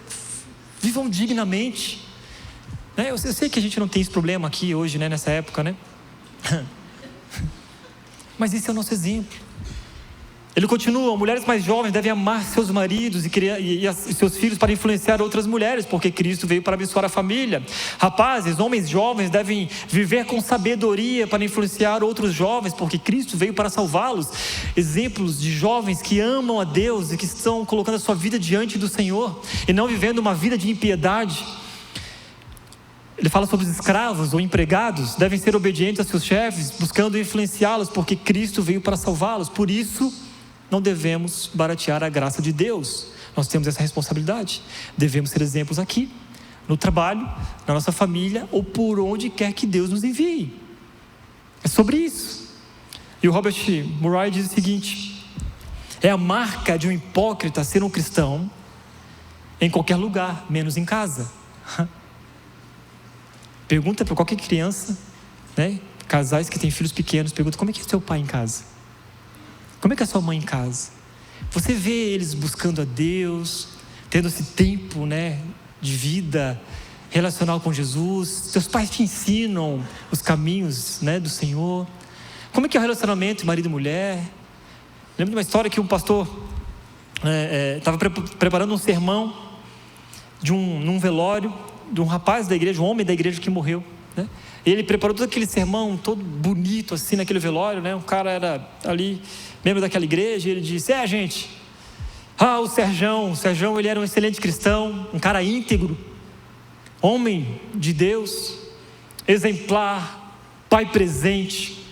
[SPEAKER 2] Vivam dignamente, né? Eu sei que a gente não tem esse problema aqui hoje, né? Nessa época, né? Mas esse é o nosso exemplo. Ele continua: mulheres mais jovens devem amar seus maridos e seus filhos para influenciar outras mulheres, porque Cristo veio para abençoar a família. Rapazes, homens jovens devem viver com sabedoria para influenciar outros jovens, porque Cristo veio para salvá-los. Exemplos de jovens que amam a Deus e que estão colocando a sua vida diante do Senhor e não vivendo uma vida de impiedade. Ele fala sobre os escravos ou empregados, devem ser obedientes a seus chefes, buscando influenciá-los, porque Cristo veio para salvá-los. Por isso, não devemos baratear a graça de Deus. Nós temos essa responsabilidade. Devemos ser exemplos aqui, no trabalho, na nossa família, ou por onde quer que Deus nos envie. É sobre isso. E o Robert Murray diz o seguinte: é a marca de um hipócrita ser um cristão em qualquer lugar, menos em casa. Pergunta para qualquer criança, né? Casais que têm filhos pequenos, pergunta: como é que é seu pai em casa? Como é que é sua mãe em casa? Você vê eles buscando a Deus, tendo esse tempo, né, de vida relacional com Jesus? Seus pais te ensinam os caminhos, né, do Senhor? Como é que é o relacionamento marido e mulher? Lembro de uma história que um pastor estava preparando um sermão num velório de um rapaz da igreja, um homem da igreja que morreu, né? Ele preparou todo aquele sermão, todo bonito assim naquele velório, né? Um cara era ali, membro daquela igreja, e ele disse: gente, o Serjão, ele era um excelente cristão, um cara íntegro, homem de Deus, exemplar, pai presente,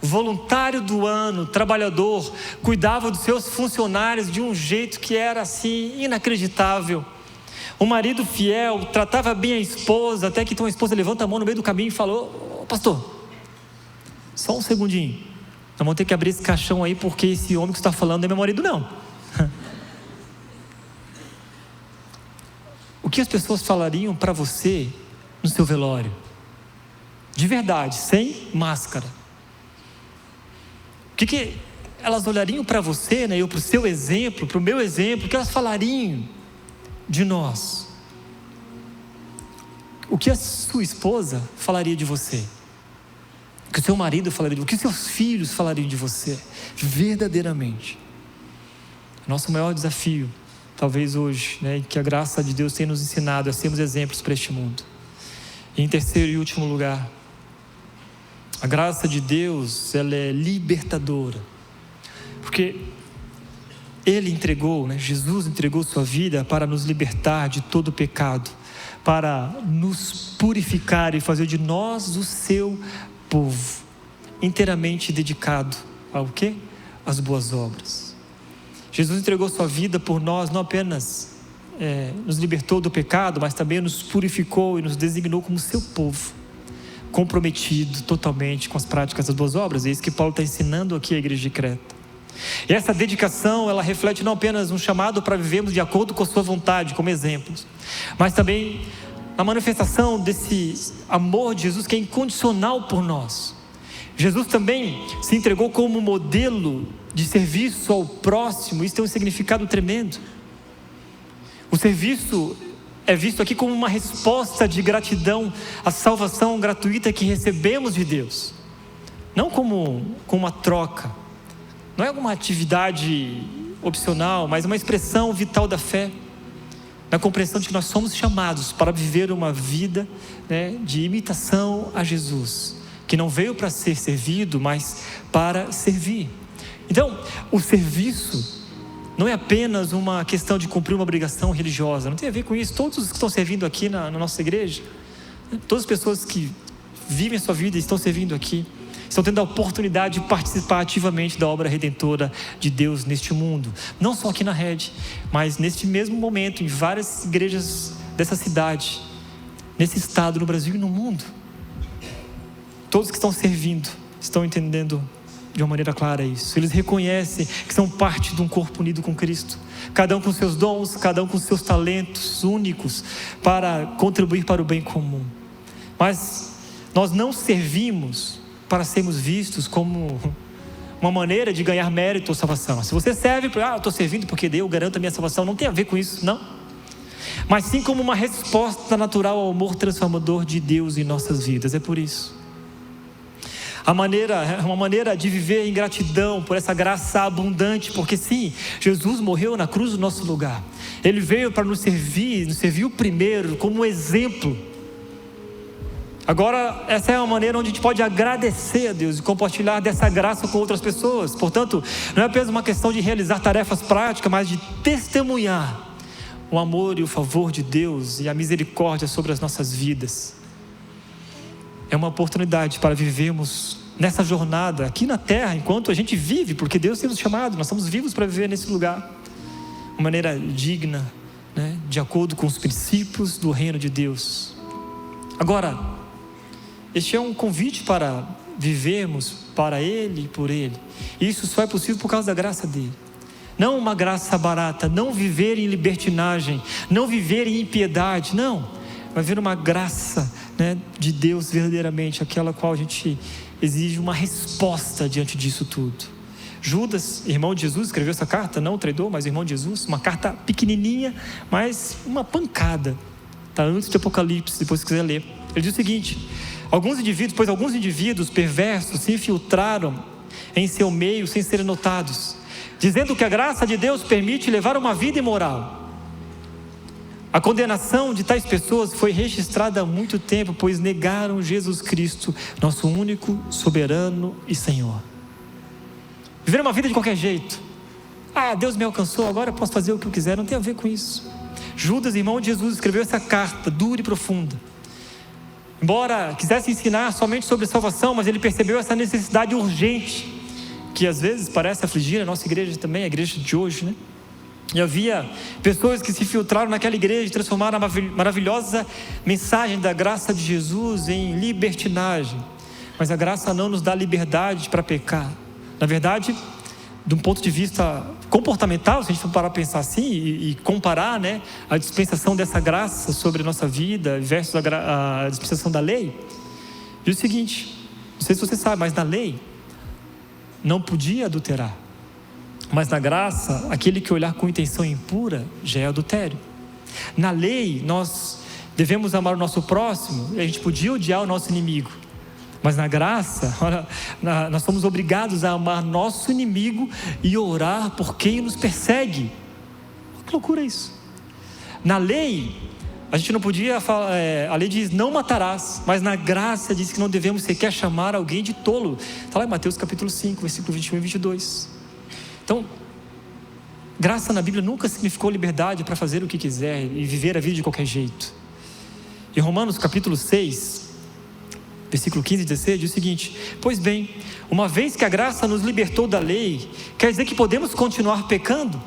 [SPEAKER 2] voluntário do ano, trabalhador, cuidava dos seus funcionários de um jeito que era assim, inacreditável. Um marido fiel, tratava bem a esposa, até que então a esposa levanta a mão no meio do caminho e falou: pastor, só um segundinho, nós vamos ter que abrir esse caixão aí, porque esse homem que você está falando não é meu marido não. O que as pessoas falariam para você no seu velório? De verdade, sem máscara. O que elas olhariam para você, né, ou para o seu exemplo, para o meu exemplo? O que elas falariam de nós? O que a sua esposa falaria de você? O que o seu marido falaria de você? O que os seus filhos falariam de você? Verdadeiramente. Nosso maior desafio, talvez hoje, né, que a graça de Deus tem nos ensinado a sermos exemplos para este mundo. E em terceiro e último lugar, a graça de Deus, ela é libertadora, porque Ele entregou, né, Jesus entregou sua vida para nos libertar de todo pecado, para nos purificar e fazer de nós o seu povo, inteiramente dedicado ao quê? Às boas obras. Jesus entregou sua vida por nós, não apenas nos libertou do pecado, mas também nos purificou e nos designou como seu povo, comprometido totalmente com as práticas das boas obras. É isso que Paulo está ensinando aqui à igreja de Creta. E essa dedicação, ela reflete não apenas um chamado para vivermos de acordo com a sua vontade, como exemplos, mas também a manifestação desse amor de Jesus que é incondicional por nós. Jesus também se entregou como modelo de serviço ao próximo. Isso tem um significado tremendo. O serviço é visto aqui como uma resposta de gratidão à salvação gratuita que recebemos de Deus, não como uma troca. Não é alguma atividade opcional, mas uma expressão vital da fé, da compreensão de que nós somos chamados para viver uma vida, né, de imitação a Jesus, que não veio para ser servido, mas para servir. Então, o serviço não é apenas uma questão de cumprir uma obrigação religiosa, não tem a ver com isso. Todos os que estão servindo aqui na nossa igreja, todas as pessoas que vivem a sua vida e estão servindo aqui, estão tendo a oportunidade de participar ativamente da obra redentora de Deus neste mundo. Não só aqui na Rede, mas neste mesmo momento, em várias igrejas dessa cidade, nesse estado, no Brasil e no mundo. Todos que estão servindo estão entendendo de uma maneira clara isso. Eles reconhecem que são parte de um corpo unido com Cristo, cada um com seus dons, cada um com seus talentos únicos, para contribuir para o bem comum. Mas nós não servimos para sermos vistos como uma maneira de ganhar mérito ou salvação. Se você serve para, eu estou servindo porque eu garanto a minha salvação, não tem a ver com isso, não. Mas sim como uma resposta natural ao amor transformador de Deus em nossas vidas. É por isso. uma maneira de viver em gratidão por essa graça abundante, porque sim, Jesus morreu na cruz no nosso lugar. Ele veio para nos serviu primeiro como um exemplo. Agora, essa é uma maneira onde a gente pode agradecer a Deus e compartilhar dessa graça com outras pessoas. Portanto, não é apenas uma questão de realizar tarefas práticas, mas de testemunhar o amor e o favor de Deus e a misericórdia sobre as nossas vidas. É uma oportunidade para vivermos nessa jornada aqui na terra, enquanto a gente vive, porque Deus tem nos chamado, nós estamos vivos para viver nesse lugar, de maneira digna, né, de acordo com os princípios do reino de Deus. Agora, este é um convite para vivermos para Ele e por Ele. E isso só é possível por causa da graça dEle. Não uma graça barata, não viver em libertinagem, não viver em impiedade, não. Vai haver uma graça, né, de Deus verdadeiramente, aquela qual a gente exige uma resposta diante disso tudo. Judas, irmão de Jesus, escreveu essa carta, não o traidor, mas irmão de Jesus, uma carta pequenininha, mas uma pancada. Está antes de Apocalipse, depois se quiser ler. Ele diz o seguinte: alguns indivíduos perversos se infiltraram em seu meio sem serem notados, dizendo que a graça de Deus permite levar uma vida imoral. A condenação de tais pessoas foi registrada há muito tempo, pois negaram Jesus Cristo, nosso único, soberano e Senhor. Viver uma vida de qualquer jeito. Deus me alcançou, agora eu posso fazer o que eu quiser. Não tem a ver com isso. Judas, irmão de Jesus, escreveu essa carta dura e profunda. Embora quisesse ensinar somente sobre salvação, mas ele percebeu essa necessidade urgente, que às vezes parece afligir a nossa igreja também, a igreja de hoje, né? E havia pessoas que se filtraram naquela igreja e transformaram a maravilhosa mensagem da graça de Jesus em libertinagem. Mas a graça não nos dá liberdade para pecar. Na verdade, de um ponto de vista comportamental, se a gente for parar para pensar assim e comparar, né, a dispensação dessa graça sobre a nossa vida versus a dispensação da lei, diz o seguinte: não sei se você sabe, mas na lei não podia adulterar. Mas na graça, aquele que olhar com intenção impura já é adultério. Na lei, nós devemos amar o nosso próximo, e a gente podia odiar o nosso inimigo. Mas na graça, nós somos obrigados a amar nosso inimigo e orar por quem nos persegue. Que loucura isso! Na lei, a gente não podia falar, a lei diz não matarás, mas na graça diz que não devemos sequer chamar alguém de tolo. Está lá em Mateus capítulo 5, versículo 21 e 22. Então, graça na Bíblia nunca significou liberdade para fazer o que quiser e viver a vida de qualquer jeito. Em Romanos capítulo 6, versículo 15 e 16, diz o seguinte: pois bem, uma vez que a graça nos libertou da lei, quer dizer que podemos continuar pecando?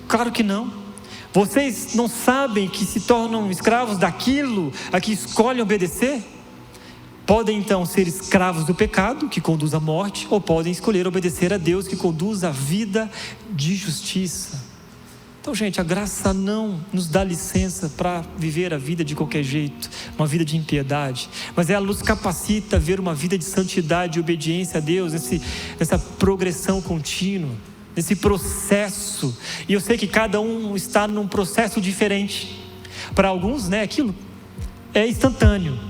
[SPEAKER 2] Claro que não. Vocês não sabem que se tornam escravos daquilo a que escolhem obedecer? Podem então ser escravos do pecado, que conduz à morte, ou podem escolher obedecer a Deus, que conduz à vida de justiça. Então, gente, a graça não nos dá licença para viver a vida de qualquer jeito, uma vida de impiedade, mas ela nos capacita a ver uma vida de santidade e obediência a Deus, nessa progressão contínua, nesse processo. E eu sei que cada um está num processo diferente. Para alguns, né, aquilo é instantâneo.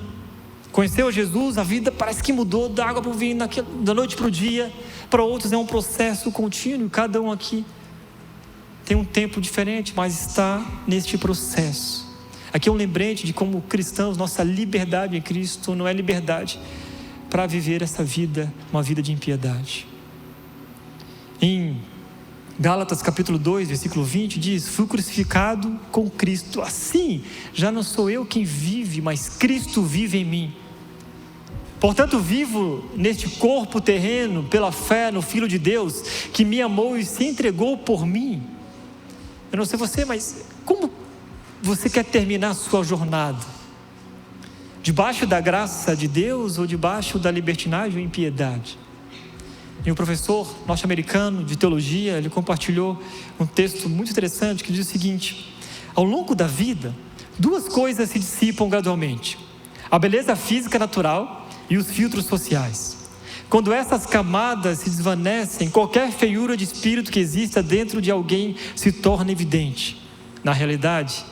[SPEAKER 2] Conheceu Jesus, a vida parece que mudou da água para o vinho, da noite para o dia. Para outros é um processo contínuo, cada um aqui tem um tempo diferente, mas está neste processo. Aqui é um lembrete de como cristãos, nossa liberdade em Cristo não é liberdade para viver essa vida, uma vida de impiedade. Em Gálatas capítulo 2, versículo 20 diz: fui crucificado com Cristo, assim já não sou eu quem vive, mas Cristo vive em mim. Portanto, vivo neste corpo terreno pela fé no Filho de Deus, que me amou e se entregou por mim. Eu não sei você, mas como você quer terminar a sua jornada? Debaixo da graça de Deus ou debaixo da libertinagem ou impiedade? E um professor norte-americano de teologia, ele compartilhou um texto muito interessante que diz o seguinte: ao longo da vida, duas coisas se dissipam gradualmente: a beleza física natural e os filtros sociais. Quando essas camadas se desvanecem, qualquer feiura de espírito que exista dentro de alguém se torna evidente. Na realidade,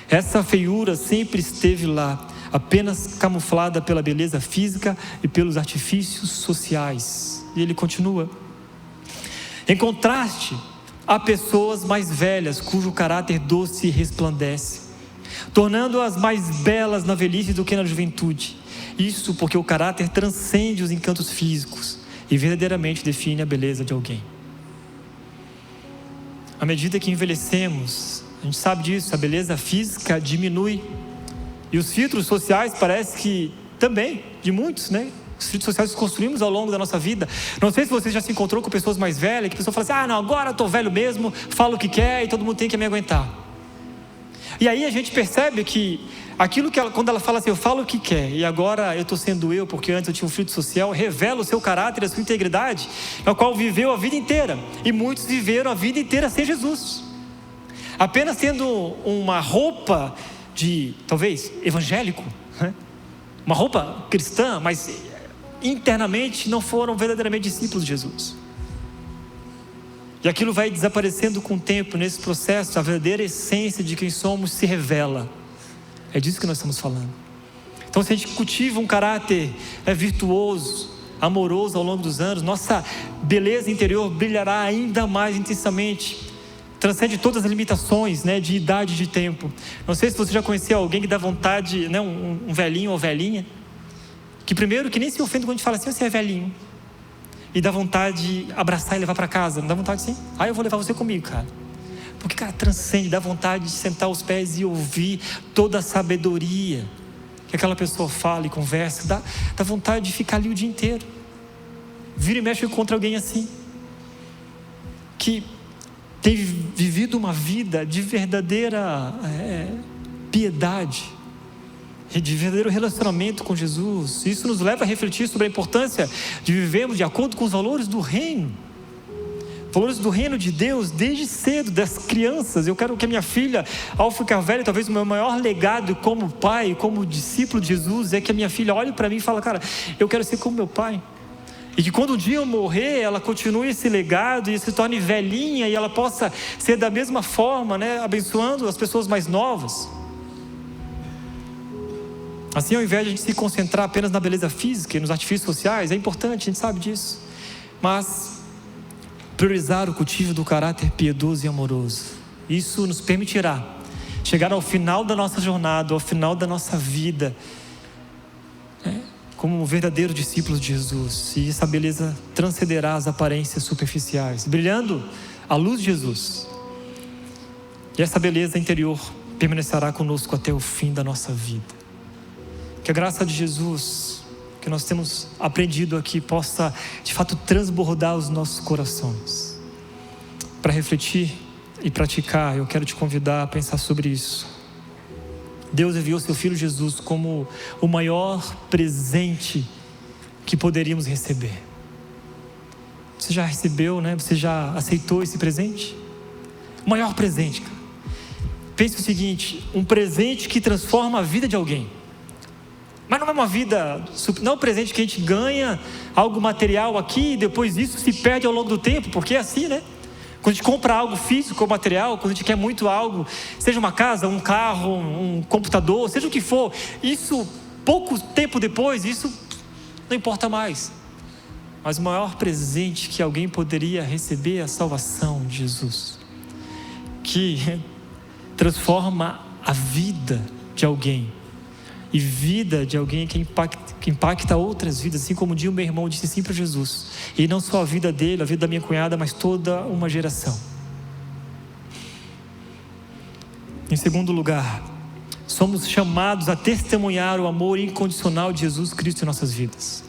[SPEAKER 2] essa feiura sempre esteve lá, apenas camuflada pela beleza física e pelos artifícios sociais. E ele continua: em contraste, há pessoas mais velhas cujo caráter doce resplandece, tornando-as mais belas na velhice do que na juventude. Isso porque o caráter transcende os encantos físicos e verdadeiramente define a beleza de alguém. À medida que envelhecemos, a gente sabe disso, a beleza física diminui. E os filtros sociais parece que também, de muitos, né? Os filtros sociais que construímos ao longo da nossa vida. Não sei se você já se encontrou com pessoas mais velhas, que a pessoa fala assim: não, agora eu estou velho mesmo, falo o que quer e todo mundo tem que me aguentar. E aí a gente percebe que aquilo que ela, quando ela fala assim, eu falo o que quer, e agora eu estou sendo eu, porque antes eu tinha um filtro social, revela o seu caráter, a sua integridade, na qual viveu a vida inteira. E muitos viveram a vida inteira sem Jesus, apenas tendo uma roupa de, talvez, evangélico, né? Uma roupa cristã, mas internamente não foram verdadeiramente discípulos de Jesus. E aquilo vai desaparecendo com o tempo. Nesse processo, a verdadeira essência de quem somos se revela. É disso que nós estamos falando. Então, se a gente cultiva um caráter virtuoso, amoroso ao longo dos anos, nossa beleza interior brilhará ainda mais intensamente. Transcende todas as limitações, né, de idade e de tempo. Não sei se você já conheceu alguém que dá vontade, né, um velhinho ou velhinha, que primeiro que nem se ofende quando a gente fala assim: você é velhinho, e dá vontade de abraçar e levar para casa. Não dá vontade sim? Eu vou levar você comigo, cara. Porque, cara, transcende, dá vontade de sentar aos pés e ouvir toda a sabedoria que aquela pessoa fala e conversa. Dá vontade de ficar ali o dia inteiro. Vira e mexe contra alguém assim, que tem vivido uma vida de verdadeira piedade, de verdadeiro relacionamento com Jesus. Isso nos leva a refletir sobre a importância de vivermos de acordo com os valores do reino, valores do reino de Deus desde cedo, das crianças. Eu quero que a minha filha, ao ficar velha, talvez o meu maior legado como pai, como discípulo de Jesus, é que a minha filha olhe para mim e fale: cara, eu quero ser como meu pai. E que quando um dia eu morrer, ela continue esse legado e se torne velhinha, e ela possa ser da mesma forma, né, abençoando as pessoas mais novas. Assim, ao invés de a gente se concentrar apenas na beleza física e nos artifícios sociais, é importante, a gente sabe disso, mas priorizar o cultivo do caráter piedoso e amoroso. Isso nos permitirá chegar ao final da nossa jornada, ao final da nossa vida, como verdadeiros discípulos de Jesus. E essa beleza transcenderá as aparências superficiais, brilhando a luz de Jesus. E essa beleza interior permanecerá conosco até o fim da nossa vida. Que a graça de Jesus, que nós temos aprendido aqui, possa de fato transbordar os nossos corações. Para refletir e praticar, eu quero te convidar a pensar sobre isso. Deus enviou seu Filho Jesus como o maior presente que poderíamos receber. Você já recebeu, né? Você já aceitou esse presente? O maior presente, cara. Pense o seguinte: um presente que transforma a vida de alguém. Mas não é uma vida, não é um presente que a gente ganha algo material aqui e depois isso se perde ao longo do tempo, porque é assim, né? Quando a gente compra algo físico ou material, quando a gente quer muito algo, seja uma casa, um carro, um computador, seja o que for, isso pouco tempo depois, isso não importa mais. Mas o maior presente que alguém poderia receber é a salvação de Jesus, que transforma a vida de alguém. E vida de alguém que impacta outras vidas, assim como um dia o meu irmão disse sim para Jesus. E não só a vida dele, a vida da minha cunhada, mas toda uma geração. Em segundo lugar, somos chamados a testemunhar o amor incondicional de Jesus Cristo em nossas vidas.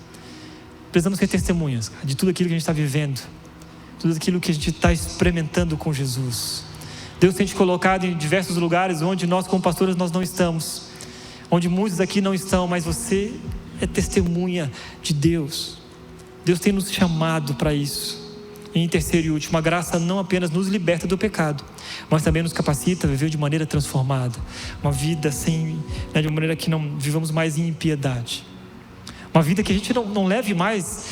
[SPEAKER 2] Precisamos ser testemunhas de tudo aquilo que a gente está vivendo, tudo aquilo que a gente está experimentando com Jesus. Deus tem te colocado em diversos lugares onde nós como pastores nós não estamos, onde muitos aqui não estão, mas você é testemunha de Deus. Deus tem nos chamado para isso. E em terceiro e último, a graça não apenas nos liberta do pecado, mas também nos capacita a viver de maneira transformada, uma vida sem, né, de uma maneira que não vivamos mais em impiedade, uma vida que a gente não leve mais.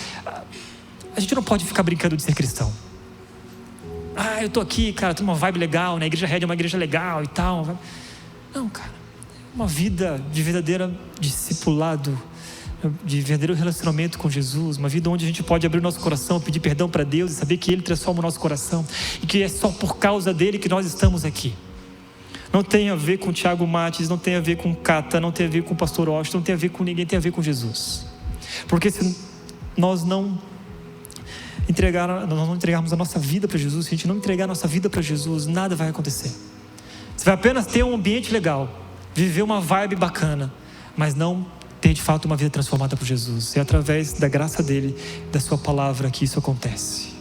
[SPEAKER 2] A gente não pode ficar brincando de ser cristão. Eu estou aqui, cara, tem uma vibe legal, né? A igreja Red é uma igreja legal e tal. Não, cara. uma vida de verdadeiro discipulado, de verdadeiro relacionamento com Jesus, uma vida onde a gente pode abrir o nosso coração, pedir perdão para Deus e saber que Ele transforma o nosso coração e que é só por causa dele que nós estamos aqui. Não tem a ver com Tiago Mates, não tem a ver com Cata, não tem a ver com o pastor Austin, não tem a ver com ninguém, tem a ver com Jesus. Porque se nós não entregarmos a nossa vida para Jesus, se a gente não entregar a nossa vida para Jesus, nada vai acontecer. Você vai apenas ter um ambiente legal, viver uma vibe bacana, mas não ter de fato uma vida transformada por Jesus. É através da graça dele, da sua palavra, que isso acontece.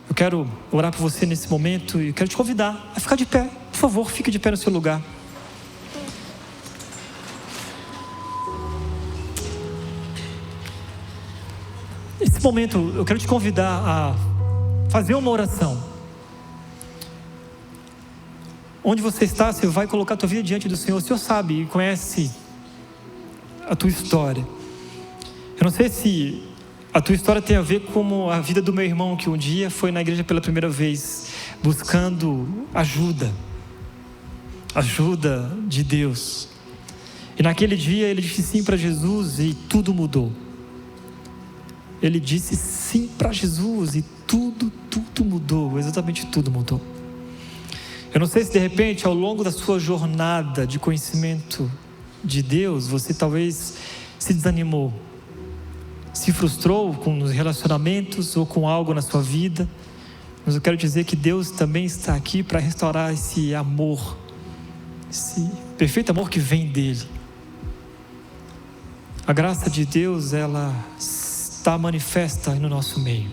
[SPEAKER 2] Eu quero orar por você nesse momento e quero te convidar a ficar de pé. Por favor, fique de pé no seu lugar. Nesse momento eu quero te convidar a fazer uma oração. Onde você está, você vai colocar a tua vida diante do Senhor. O Senhor sabe e conhece a tua história. Eu não sei se a tua história tem a ver com a vida do meu irmão, que um dia foi na igreja pela primeira vez, buscando ajuda de Deus. E naquele dia ele disse sim para Jesus e tudo mudou. Ele disse sim para Jesus e tudo mudou, exatamente tudo mudou. Eu não sei se de repente ao longo da sua jornada de conhecimento de Deus, você talvez se desanimou, se frustrou com os relacionamentos ou com algo na sua vida, mas eu quero dizer que Deus também está aqui para restaurar esse amor, esse perfeito amor que vem dele. A graça de Deus, ela está manifesta no nosso meio.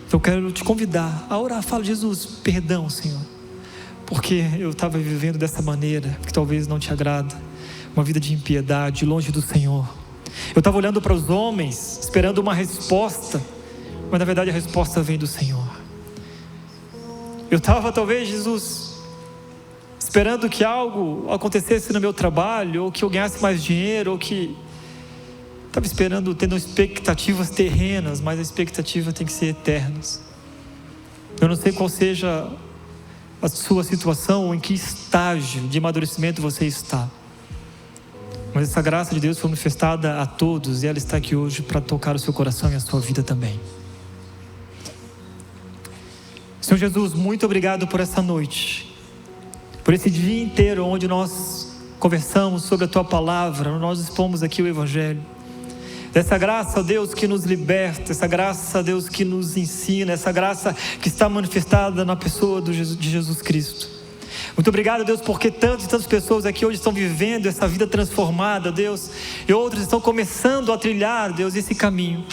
[SPEAKER 2] Então eu quero te convidar a orar. Fala: Jesus, perdão, Senhor, porque eu estava vivendo dessa maneira que talvez não te agrada, uma vida de impiedade, longe do Senhor. Eu estava olhando para os homens, esperando uma resposta, mas na verdade a resposta vem do Senhor. Eu estava talvez, Jesus, esperando que algo acontecesse no meu trabalho, ou que eu ganhasse mais dinheiro, ou que estava esperando, tendo expectativas terrenas, mas a expectativa tem que ser eterna. Eu não sei qual seja a sua situação, ou em que estágio de amadurecimento você está, mas essa graça de Deus foi manifestada a todos, e ela está aqui hoje para tocar o seu coração e a sua vida também. Senhor Jesus, muito obrigado por essa noite, por esse dia inteiro onde nós conversamos sobre a Tua Palavra, nós expomos aqui o Evangelho. Dessa graça, ó Deus, que nos liberta, essa graça, Deus, que nos ensina, essa graça que está manifestada na pessoa de Jesus Cristo. Muito obrigado, Deus, porque tantas e tantas pessoas aqui hoje estão vivendo essa vida transformada, Deus, e outros estão começando a trilhar, Deus, esse caminho,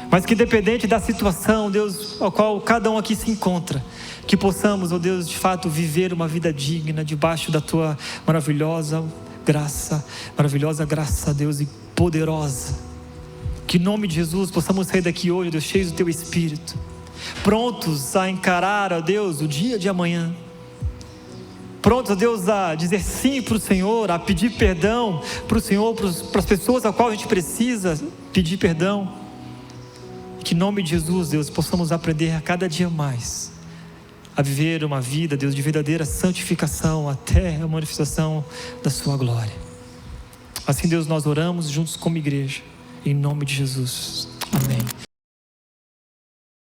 [SPEAKER 2] mas que independente da situação, Deus, ao qual cada um aqui se encontra, que possamos, ó Deus, de fato viver uma vida digna, debaixo da Tua maravilhosa graça, Deus, e poderosa. Que em nome de Jesus possamos sair daqui hoje, Deus, cheios do Teu Espírito, prontos a encarar, ó Deus, o dia de amanhã, prontos, ó Deus, a dizer sim para o Senhor, a pedir perdão para o Senhor, para as pessoas a qual a gente precisa pedir perdão. E que em nome de Jesus, Deus, possamos aprender a cada dia mais a viver uma vida, Deus, de verdadeira santificação até a manifestação da Sua glória. Assim, Deus, nós oramos juntos como igreja, em nome de Jesus.